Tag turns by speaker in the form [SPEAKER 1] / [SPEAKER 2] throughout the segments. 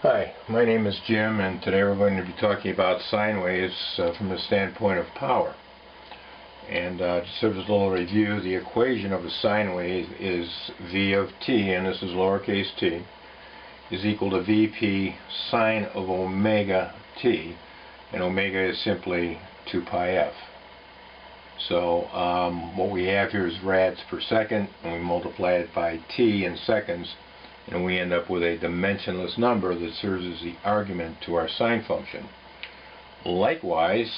[SPEAKER 1] Hi, my name is Jim, and today we're going to be talking about sine waves from the standpoint of power. And just sort of as a little review, the equation of a sine wave is V of t, and this is lowercase t, is equal to Vp sine of omega t, and omega is simply 2 pi f. So what we have here is rads per second, and we multiply it by t in seconds, and we end up with a dimensionless number that serves as the argument to our sine function. Likewise,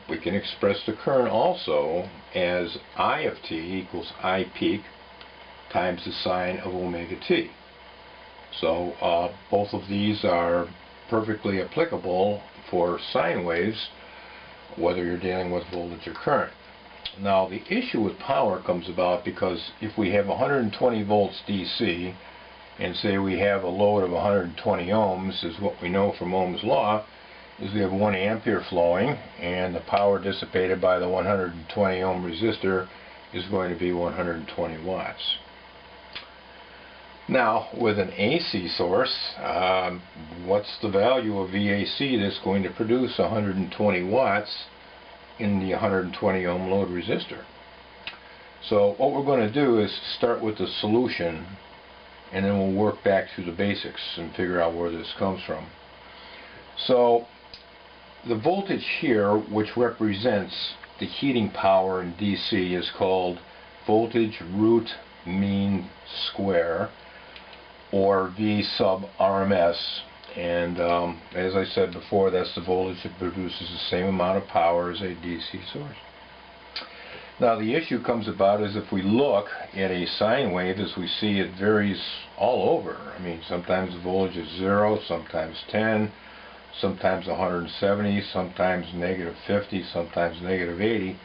[SPEAKER 1] we can express the current also as I of t equals I peak times the sine of omega t. So both of these are perfectly applicable for sine waves, whether you're dealing with voltage or current. Now, the issue with power comes about because if we have 120 volts DC, and say we have a load of 120 ohms, is what we know from Ohm's law, is we have 1 ampere flowing, and the power dissipated by the 120 ohm resistor is going to be 120 watts. Now, with an AC source, what's the value of VAC that's going to produce 120 watts in the 120 ohm load resistor? So what we're going to do is start with the solution, and then we'll work back through the basics and figure out where this comes from. So the voltage here, which represents the heating power in DC, is called voltage root mean square, or V sub RMS. And as I said before, that's the voltage that produces the same amount of power as a DC source. Now, the issue comes about is if we look at a sine wave, as we see, it varies all over. I mean, sometimes the voltage is 0, sometimes 10, sometimes 170, sometimes negative 50, sometimes negative 80.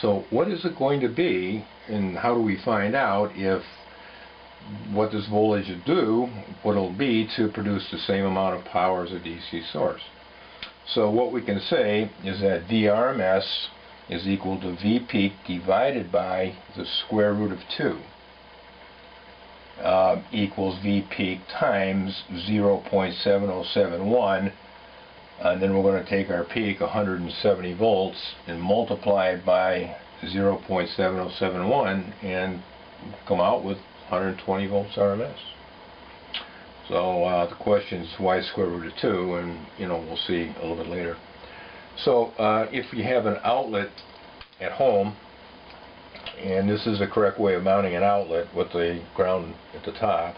[SPEAKER 1] So what is it going to be, and how do we find out if what this voltage will do, what it'll be to produce the same amount of power as a DC source? So what we can say is that VRMS is equal to V peak divided by the square root of 2 equals V peak times 0.7071, and then we're going to take our peak, 170 volts, and multiply it by 0.7071 and come out with 120 volts RMS. So the question is why square root of 2, and we'll see a little bit later. So if we have an outlet at home, and this is the correct way of mounting an outlet with the ground at the top,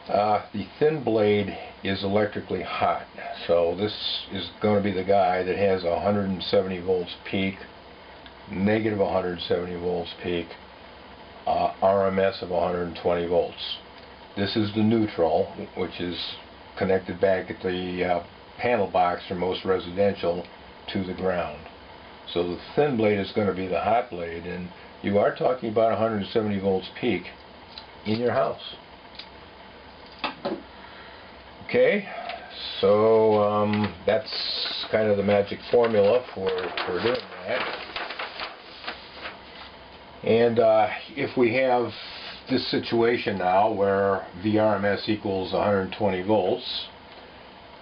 [SPEAKER 1] the thin blade is electrically hot. So this is going to be the guy that has 170 volts peak, negative 170 volts peak, RMS of 120 volts. This is the neutral, which is connected back at the panel box for most residential to the ground. So the thin blade is going to be the hot blade, and you are talking about 170 volts peak in your house. Okay, so that's kind of the magic formula for doing that. And if we have this situation now where VRMS equals 120 volts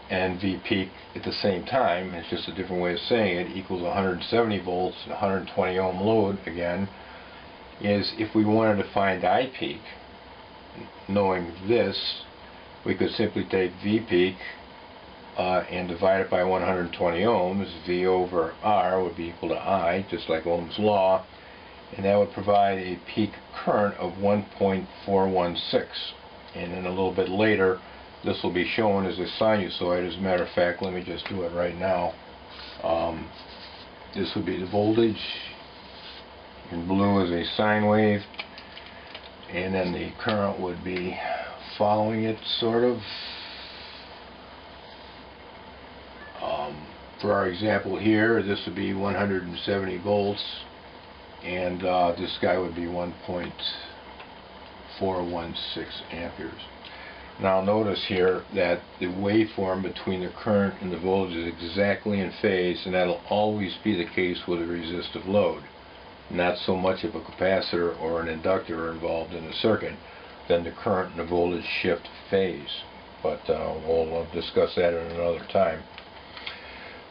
[SPEAKER 1] and V peak at the same time, it's just a different way of saying it, equals 170 volts, 120 ohm load again, is if we wanted to find I peak, knowing this, we could simply take V peak and divide it by 120 ohms. V over R would be equal to I, just like Ohm's law, and that would provide a peak current of 1.416. And then a little bit later, this will be shown as a sinusoid. As a matter of fact, let me just do it right now. This would be the voltage in blue as a sine wave, and then the current would be following it, sort of. For our example here, this would be 170 volts, and this guy would be 1.416 amperes. Now notice here that the waveform between the current and the voltage is exactly in phase, and that'll always be the case with a resistive load. Not so much of a capacitor or an inductor are involved in the circuit, then the current and the voltage shift phase. but we'll discuss that at another time.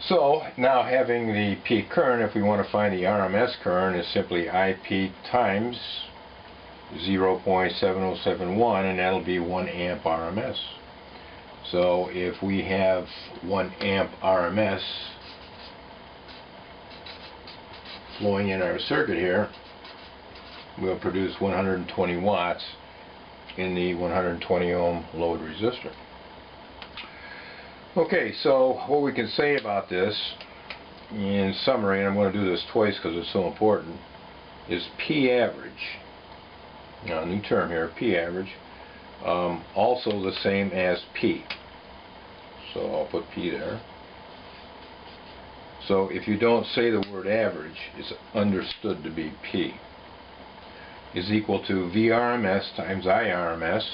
[SPEAKER 1] So now, having the peak current, if we want to find the RMS current, is simply I peak times 0.7071, and that'll be 1 amp RMS. So if we have 1 amp RMS flowing in our circuit here, we'll produce 120 watts in the 120 ohm load resistor. Okay, so what we can say about this in summary, and I'm going to do this twice because it's so important, is P average. Now, a new term here, P average, also the same as P. So I'll put P there. So if you don't say the word average, it's understood to be P, is equal to VRMS times IRMS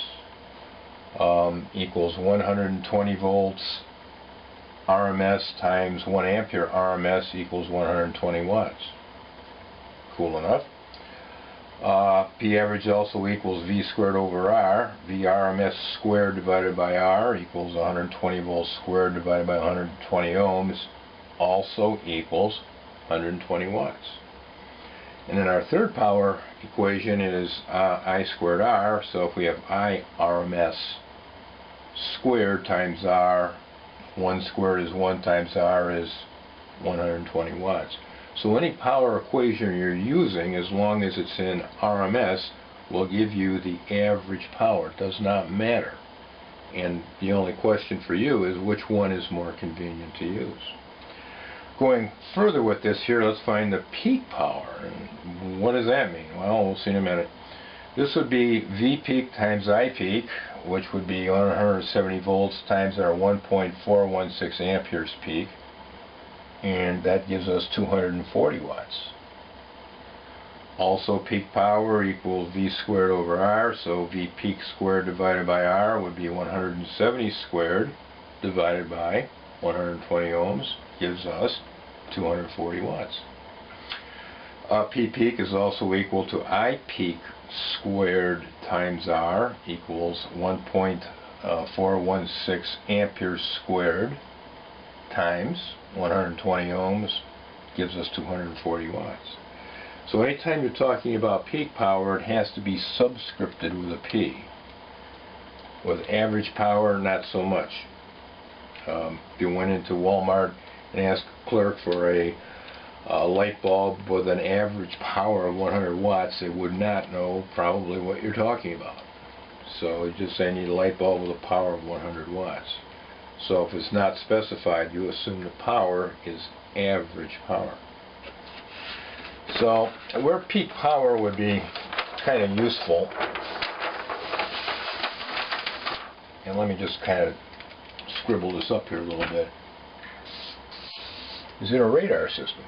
[SPEAKER 1] equals 120 volts RMS times 1 ampere RMS equals 120 watts. Cool enough. P average also equals V squared over R. VRMS squared divided by R equals 120 volts squared divided by 120 ohms also equals 120 watts. And then our third power equation is I squared R. So if we have I RMS squared times R, 1 squared is 1 times R is 120 watts. So any power equation you're using, as long as it's in RMS, will give you the average power. It does not matter. And the only question for you is which one is more convenient to use. Going further with this here, let's find the peak power. And what does that mean? Well, we'll see in a minute. This would be V peak times I peak, which would be 170 volts times our 1.416 amperes peak, and that gives us 240 watts. Also, peak power equals V squared over R, so V peak squared divided by R would be 170 squared divided by 120 ohms gives us 240 watts. P peak is also equal to I peak squared times R equals 1.416 amperes squared times 120 ohms gives us 240 watts. So anytime you're talking about peak power, it has to be subscripted with a P. With average power, not so much. If you went into Walmart and asked a clerk for a light bulb with an average power of 100 watts, they would not know probably what you're talking about. So you just say I need a light bulb with a power of 100 watts. So if it's not specified, you assume the power is average power. So where peak power would be kind of useful, and let me just kind of scribble this up here a little bit, is in a radar system.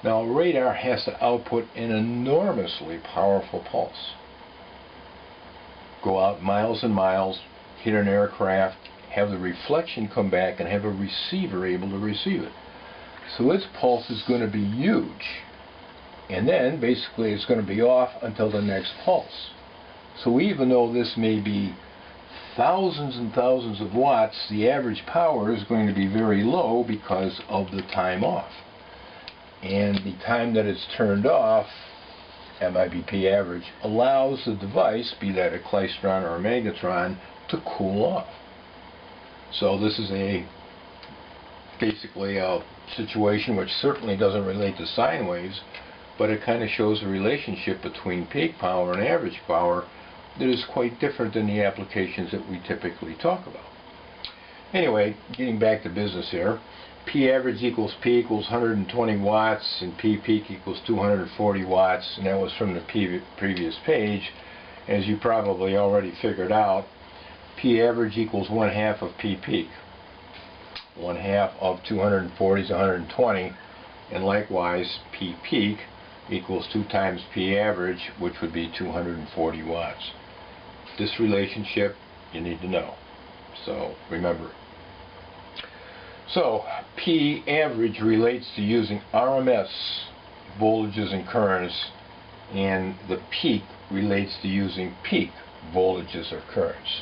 [SPEAKER 1] Now, a radar has to output an enormously powerful pulse. Go out miles and miles, hit an aircraft, have the reflection come back, and have a receiver able to receive it. So its pulse is going to be huge. And then, basically, it's going to be off until the next pulse. So even though this may be thousands and thousands of watts, the average power is going to be very low because of the time off. And the time that it's turned off, MIBP average, allows the device, be that a klystron or a magnetron, to cool off. So this is basically a situation which certainly doesn't relate to sine waves, but it kind of shows a relationship between peak power and average power that is quite different than the applications that we typically talk about. Anyway, getting back to business here, P average equals P equals 120 watts, and P peak equals 240 watts, and that was from the previous page. As you probably already figured out, P average equals 1/2 of P peak. 1/2 of 240 is 120, and likewise P peak equals 2 times P average, which would be 240 watts. This relationship you need to know, so remember it. So P average relates to using RMS voltages and currents, and the peak relates to using peak voltages or currents.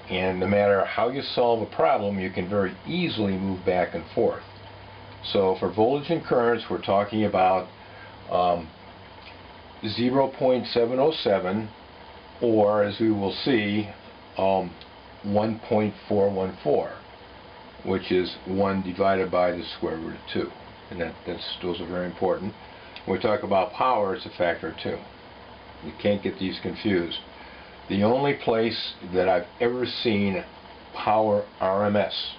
[SPEAKER 1] And no matter how you solve a problem, you can very easily move back and forth. So for voltage and currents, we're talking about 0.707, or as we will see, 1.414, which is 1 divided by the square root of 2. And those are very important. When we talk about power, it's a factor of 2. You can't get these confused. The only place that I've ever seen power RMS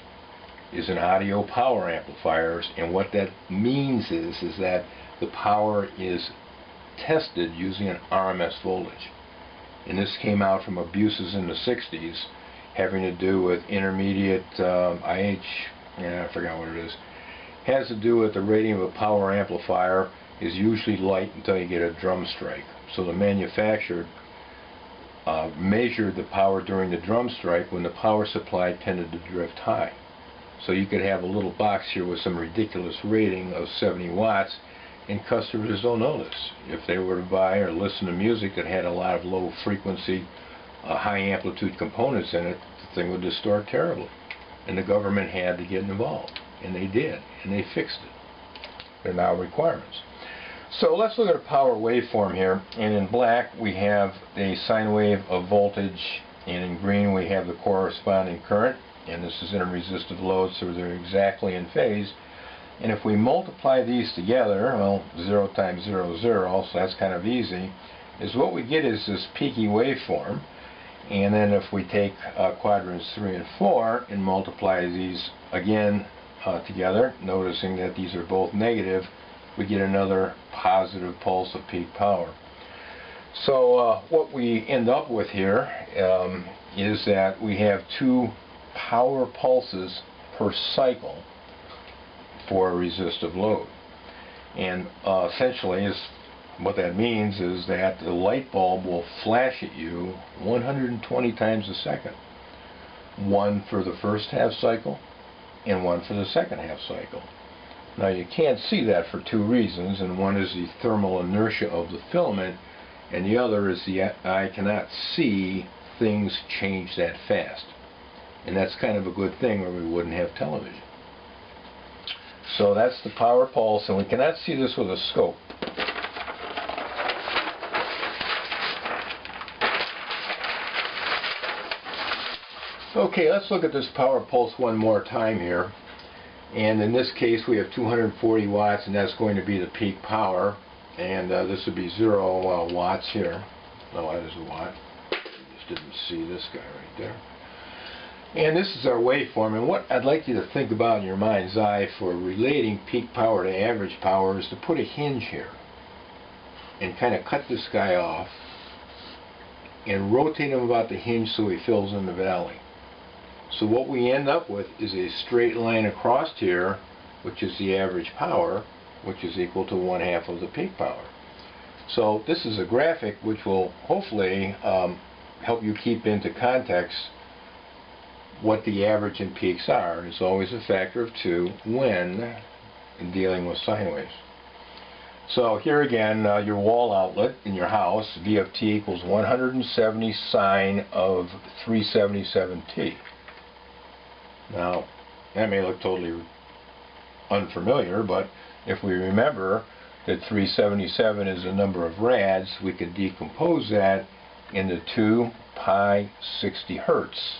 [SPEAKER 1] is in audio power amplifiers, and what that means is that the power is tested using an RMS voltage. And this came out from abuses in the 60s having to do with intermediate I forgot what it is. Has to do with the rating of a power amplifier is usually light until you get a drum strike. So the manufacturer measured the power during the drum strike when the power supply tended to drift high. So you could have a little box here with some ridiculous rating of 70 watts, and customers don't know this. If they were to buy or listen to music that had a lot of low frequency, high amplitude components in it, the thing would distort terribly. And the government had to get involved. And they did. And they fixed it. They're now requirements. So let's look at a power waveform here. And in black we have a sine wave of voltage, and in green we have the corresponding current. And this is in a resistive load, so they're exactly in phase. And if we multiply these together, well, 0 times 0 is 0, so that's kind of easy, is what we get is this peaky waveform. And then if we take quadrants 3 and 4 and multiply these again together, noticing that these are both negative, we get another positive pulse of peak power. So what we end up with here is that we have 2 power pulses per cycle for a resistive load. And essentially what that means is that the light bulb will flash at you 120 times a second. One for the first half cycle and one for the second half cycle. Now you can't see that for 2 reasons, and one is the thermal inertia of the filament, and the other is the eye cannot see things change that fast. And that's kind of a good thing, or we wouldn't have television. So that's the power pulse, and we cannot see this with a scope. Okay, let's look at this power pulse one more time here. And in this case we have 240 watts, and that's going to be the peak power. And this would be 0 watts here. No, that is a watt. I just didn't see this guy right there. And this is our waveform, and what I'd like you to think about in your mind's eye for relating peak power to average power is to put a hinge here and kind of cut this guy off and rotate him about the hinge so he fills in the valley. So what we end up with is a straight line across here, which is the average power, which is equal to 1/2 of the peak power. So this is a graphic which will hopefully help you keep into context what the average and peaks are. It's always a factor of 2 when dealing with sine waves. So here again, your wall outlet in your house, V of t equals 170 sine of 377t. Now, that may look totally unfamiliar, but if we remember that 377 is the number of rads, we could decompose that into 2 pi 60 hertz,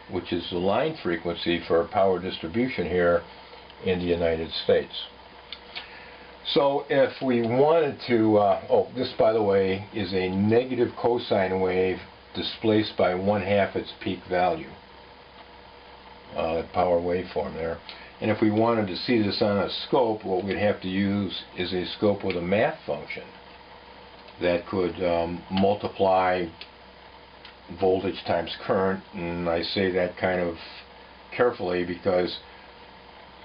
[SPEAKER 1] which is the line frequency for power distribution here in the United States. So if we wanted to, this by the way is a negative cosine wave displaced by 1/2 its peak value, power waveform there. And if we wanted to see this on a scope, what we'd have to use is a scope with a math function that could multiply voltage times current, and I say that kind of carefully because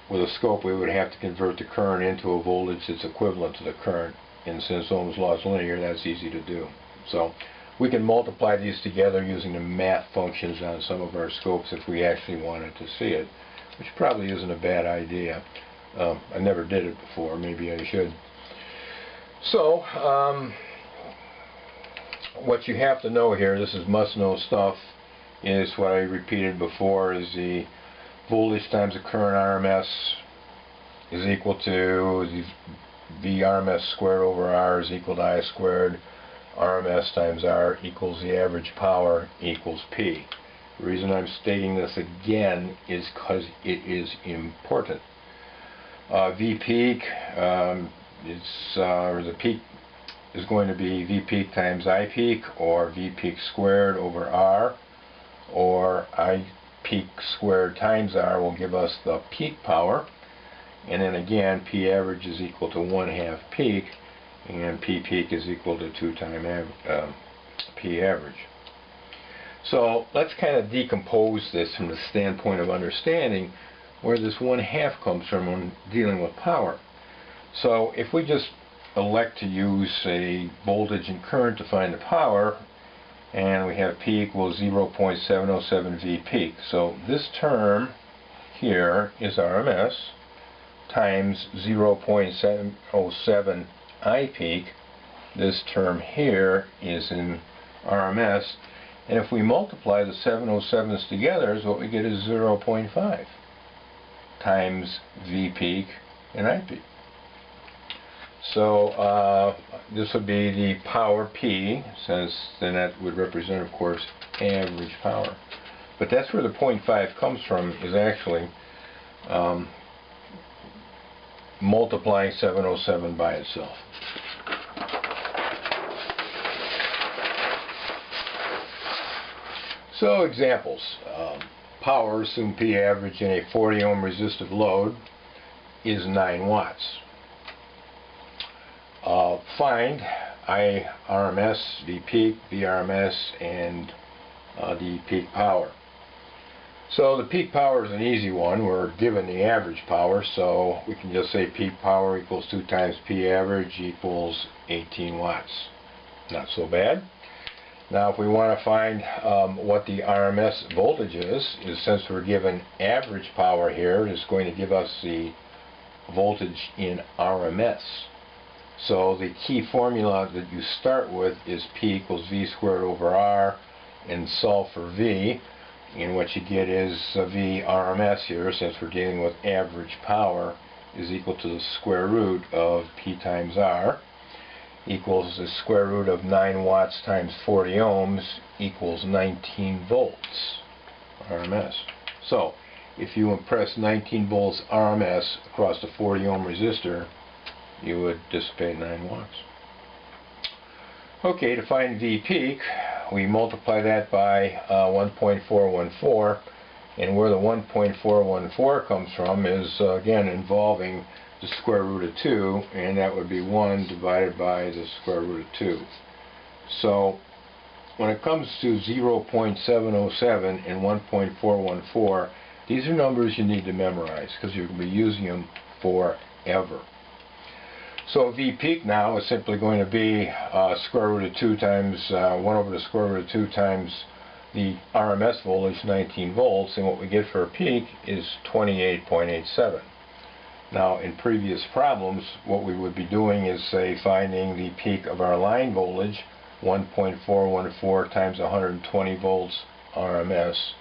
[SPEAKER 1] with a scope we would have to convert the current into a voltage that's equivalent to the current, and since Ohm's law is linear, that's easy to do. So we can multiply these together using the math functions on some of our scopes if we actually wanted to see it, which probably isn't a bad idea. I never did it before, maybe I should. So what you have to know here, this is must-know stuff, is what I repeated before, is the voltage times the current RMS is equal to the VRMS squared over R is equal to I squared. RMS times R equals the average power equals P. The reason I'm stating this again is because it is important. Vpeak the peak is going to be Vpeak times Ipeak, or Vpeak squared over R, or Ipeak squared times R will give us the peak power. And then again, P average is equal to 1/2 peak, and P peak is equal to 2 times P average. So let's kind of decompose this from the standpoint of understanding where this 1/2 comes from when dealing with power. So if we just elect to use a voltage and current to find the power, and we have P equals 0.707 V peak. So this term here is RMS times 0.707 I peak. This term here is in RMS, and if we multiply the 707s together, what we get is 0.5 times V peak and I peak. So this would be the power P, since then that would represent, of course, average power. But that's where the 0.5 comes from, is actually multiplying 707 by itself. So examples. Power, assume P average in a 40 ohm resistive load is 9 watts. Find I RMS, V peak, VRMS, and the peak power. So the peak power is an easy one. We're given the average power, so we can just say peak power equals 2 times P average equals 18 watts. Not so bad. Now if we want to find what the RMS voltage is since we're given average power here, it's going to give us the voltage in RMS. So the key formula that you start with is P equals V squared over R, and solve for V, and what you get is V RMS here, since we're dealing with average power, is equal to the square root of P times R, equals the square root of 9 watts times 40 ohms equals 19 volts RMS. So if you impress 19 volts RMS across the 40 ohm resistor, you would dissipate 9 watts. Okay, to find V peak, we multiply that by 1.414, and where the 1.414 comes from is again involving the square root of 2, and that would be 1 divided by the square root of 2. So when it comes to 0.707 and 1.414, these are numbers you need to memorize because you're going to be using them forever. So V peak now is simply going to be square root of 2 times 1 over the square root of 2 times the RMS voltage, 19 volts, and what we get for a peak is 28.87. Now in previous problems, what we would be doing is, say, finding the peak of our line voltage, 1.414 times 120 volts RMS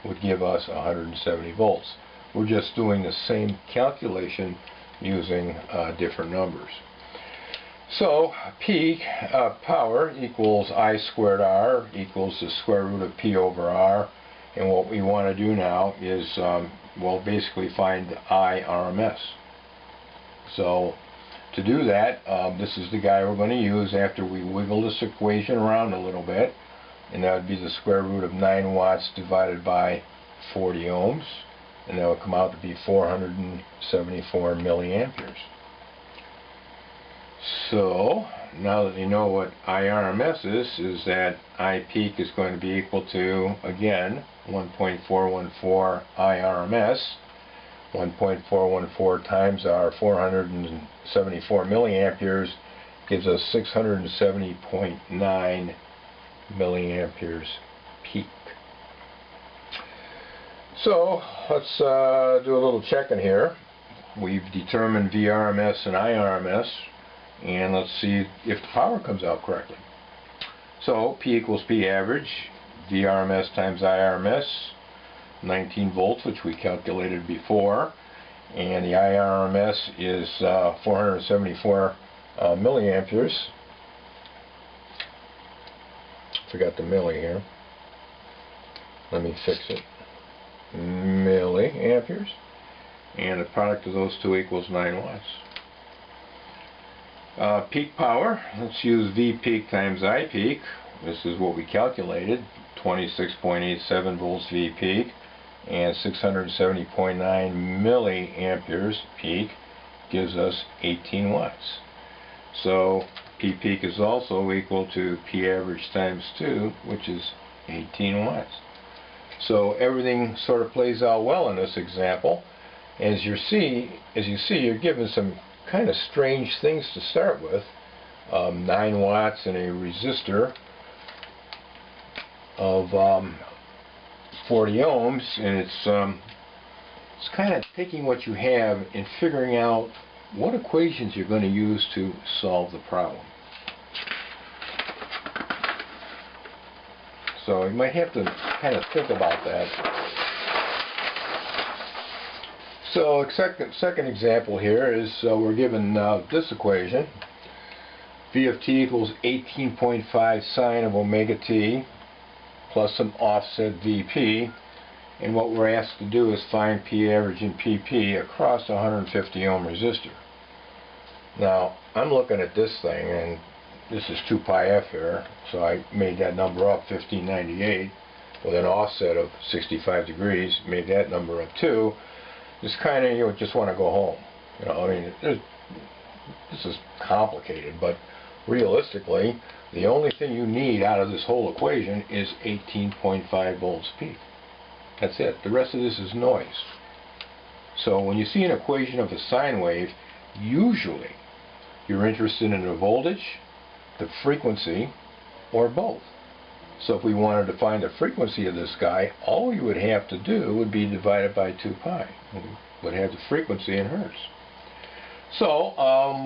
[SPEAKER 1] would give us 170 volts. We're just doing the same calculation using different numbers. So peak power equals I squared R equals the square root of P over R, and what we want to do now is well, basically find I RMS. So to do that, this is the guy we're going to use after we wiggle this equation around a little bit, and that would be the square root of 9 watts divided by 40 ohms, and that would come out to be 474 milliamperes. So now that you know what IRMS is that I peak is going to be equal to, again, 1.414 IRMS. 1.414 times our 474 milliamperes gives us 670.9 milliamperes peak. So let's do a little checking here. We've determined VRMS and IRMS, and let's see if the power comes out correctly. So P equals P average, VRMS times IRMS, 19 volts, which we calculated before, and the IRMS is 474 milliamperes. Forgot the milli here. Let me fix it. Milliamperes. And the product of those two equals 9 watts. Peak power, let's use Vpeak times Ipeak. This is what we calculated, 26.87 volts Vpeak and 670.9 milliamperes peak gives us 18 watts. So P peak is also equal to P average times 2, which is 18 watts. So everything sort of plays out well in this example. As you see, you're given some kind of strange things to start with. 9 watts and a resistor of 40 ohms, and it's kind of taking what you have and figuring out what equations you're going to use to solve the problem. So you might have to kind of think about that. So second example here is we're given this equation. V of t equals 18.5 sine of omega t plus some offset Vp, and what we're asked to do is find P average and Pp across a 150 ohm resistor. Now I'm looking at this thing, and this is 2 pi f here, so I made that number up, 1598, with an offset of 65 degrees, made that number up too. Just kind of, you just want to go home. I mean, this is complicated, but realistically, the only thing you need out of this whole equation is 18.5 volts peak. That's it. The rest of this is noise. So when you see an equation of a sine wave, usually you're interested in the voltage, the frequency, or both. So if we wanted to find the frequency of this guy, all you would have to do would be divided by 2 pi. We would have the frequency in hertz. So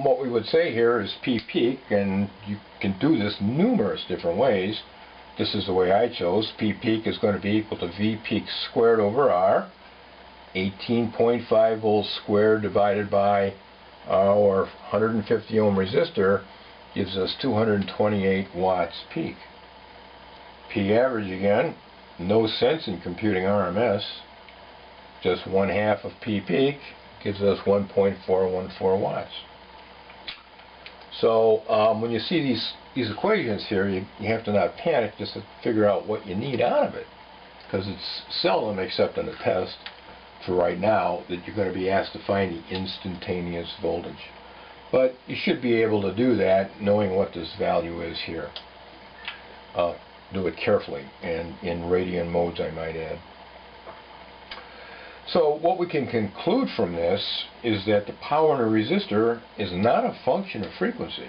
[SPEAKER 1] what we would say here is P peak, and you can do this numerous different ways. This is the way I chose. P peak is going to be equal to V peak squared over R. 18.5 volts squared divided by our 150 ohm resistor gives us 228 watts peak. P average again, no sense in computing RMS. Just 1/2 of P peak gives us 1.414 watts. So when you see these equations here, you have to not panic, just to figure out what you need out of it, because it's seldom, except in a test for right now, that you're going to be asked to find the instantaneous voltage. But you should be able to do that knowing what this value is here. Do it carefully and in radian modes, I might add. So what we can conclude from this is that the power in a resistor is not a function of frequency.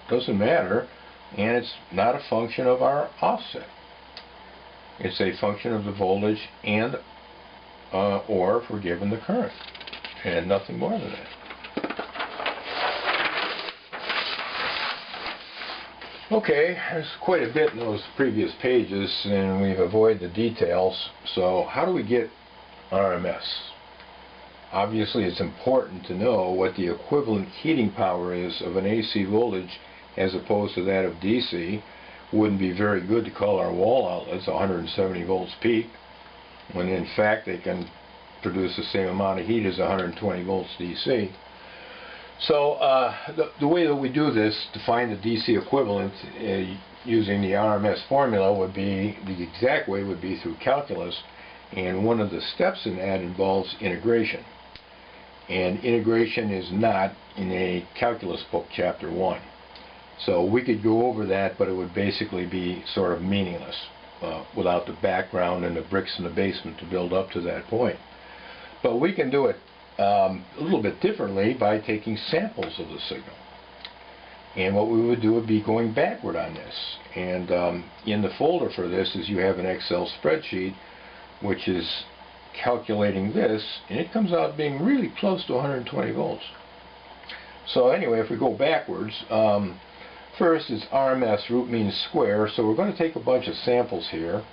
[SPEAKER 1] Doesn't matter, and it's not a function of our offset. It's a function of the voltage and or if we're given the current, and nothing more than that. Okay, there's quite a bit in those previous pages, and we've avoided the details. So how do we get RMS? Obviously, it's important to know what the equivalent heating power is of an AC voltage as opposed to that of DC. Wouldn't be very good to call our wall outlets 170 volts peak, when in fact they can produce the same amount of heat as 120 volts DC. So the way that we do this to find the DC equivalent using the RMS formula would be, the exact way would be through calculus, and one of the steps in that involves integration. And integration is not in a calculus book, chapter 1. So we could go over that, but it would basically be sort of meaningless without the background and the bricks in the basement to build up to that point. But we can do it a little bit differently by taking samples of the signal. And what we would do would be going backward on this. And in the folder for this is you have an Excel spreadsheet which is calculating this, and it comes out being really close to 120 volts. So anyway, if we go backwards, First is RMS, root means square, so we're going to take a bunch of samples here.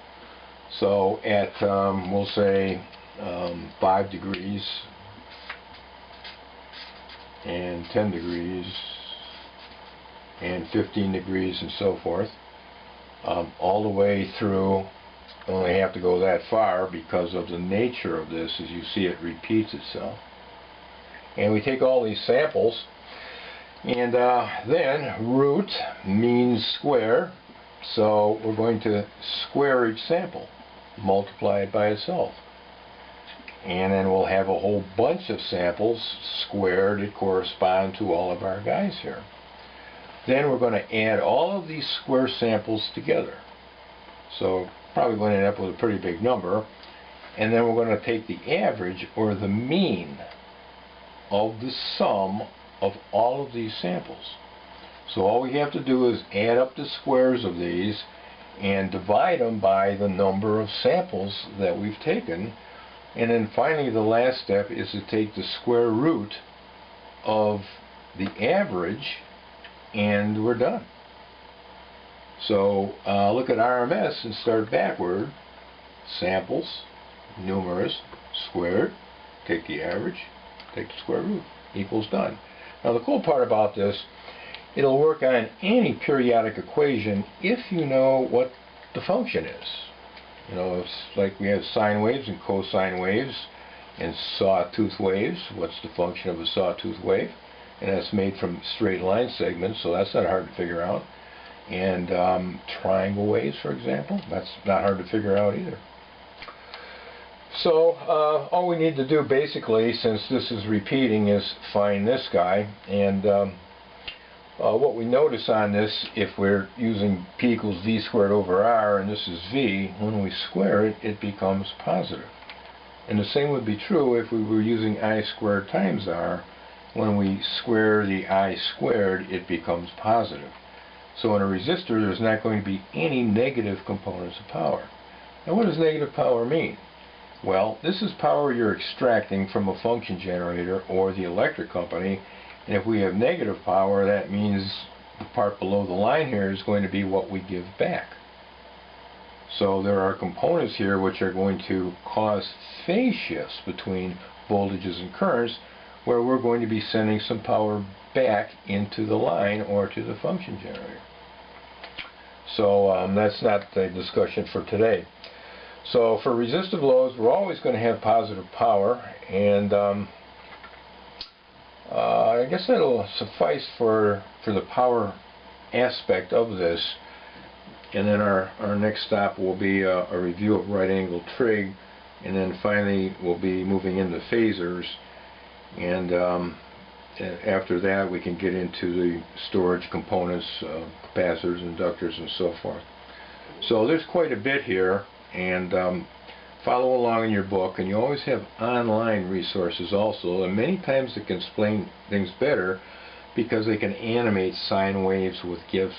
[SPEAKER 1] So at, we'll say, 5 degrees and 10 degrees and 15 degrees and so forth, all the way through. Only have to go that far because of the nature of this. As you see, it repeats itself. And we take all these samples, and then root means square, so we're going to square each sample, multiply it by itself. And then we'll have a whole bunch of samples squared that correspond to all of our guys here. Then we're going to add all of these square samples together. So probably going to end up with a pretty big number. And then we're going to take the average, or the mean, of the sum of all of these samples. So all we have to do is add up the squares of these and divide them by the number of samples that we've taken. And then finally the last step is to take the square root of the average, and we're done. So look at RMS and start backward. Samples, numerous, squared, take the average, take the square root, equals done. Now the cool part about this, it'll work on any periodic equation if you know what the function is. You know, it's like we have sine waves and cosine waves and sawtooth waves. What's the function of a sawtooth wave? And that's made from straight line segments, so that's not hard to figure out. And triangle waves, for example, that's not hard to figure out either. So all we need to do basically, since this is repeating, is find this guy. And what we notice on this, if we're using P equals V squared over R, and this is V, when we square it, it becomes positive. And the same would be true if we were using I squared times R. When we square the I squared, it becomes positive. So in a resistor, there's not going to be any negative components of power. Now what does negative power mean? Well, this is power you're extracting from a function generator or the electric company, and if we have negative power, that means the part below the line here is going to be what we give back. So there are components here which are going to cause phase shifts between voltages and currents, where we're going to be sending some power back into the line or to the function generator. So that's not the discussion for today. So for resistive loads, we're always going to have positive power, and I guess that'll suffice for the power aspect of this. And then our next stop will be a review of right angle trig, and then finally we'll be moving into phasors, and after that we can get into the storage components, capacitors, inductors, and so forth. So there's quite a bit here, and follow along in your book, and you always have online resources also, and many times they can explain things better because they can animate sine waves with GIF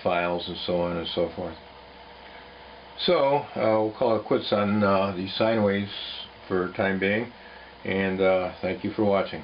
[SPEAKER 1] files and so on and so forth. So we'll call it quits on these sine waves for the time being, and thank you for watching.